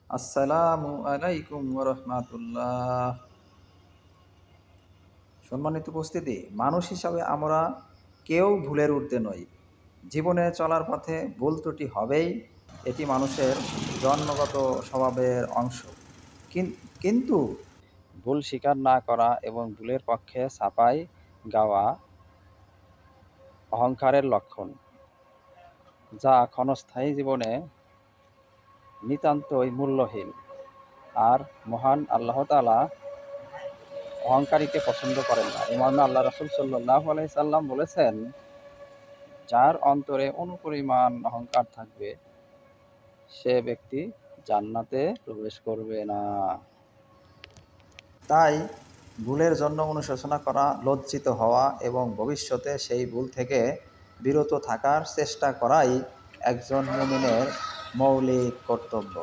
আসসালামু আলাইকুম রহমাতুল্লাহ। সম্মানিত উপস্থিতি, মানুষ হিসাবে আমরা কেউ ভুলের ঊর্ধ্বে নই। জীবনে চলার পথে ভুল ত্রুটি হবেই, এটি মানুষের জন্মগত স্বভাবের অংশ। কিন্তু ভুল স্বীকার না করা এবং ভুলের পক্ষে সাফাই গাওয়া অহংকারের লক্ষণ, যা ক্ষণস্থায়ী জীবনে নিতান্তই মূল্যহীন। আর মহান আল্লাহ তাআলা অহংকারীকে পছন্দ করেন না। এই মর্মে আল্লাহ রাসূল সাল্লাল্লাহু আলাইহি সাল্লাম বলেছেন, যার অন্তরে অনুপরিমাণ অহংকার থাকবে সে ব্যক্তি জান্নাতে প্রবেশ করবে না। তাই ভুলের জন্য অনুশোচনা করা, লজ্জিত হওয়া এবং ভবিষ্যতে সেই ভুল থেকে বিরত থাকার চেষ্টা করাই একজন মুমিনের মৌলিক কর্তব্য।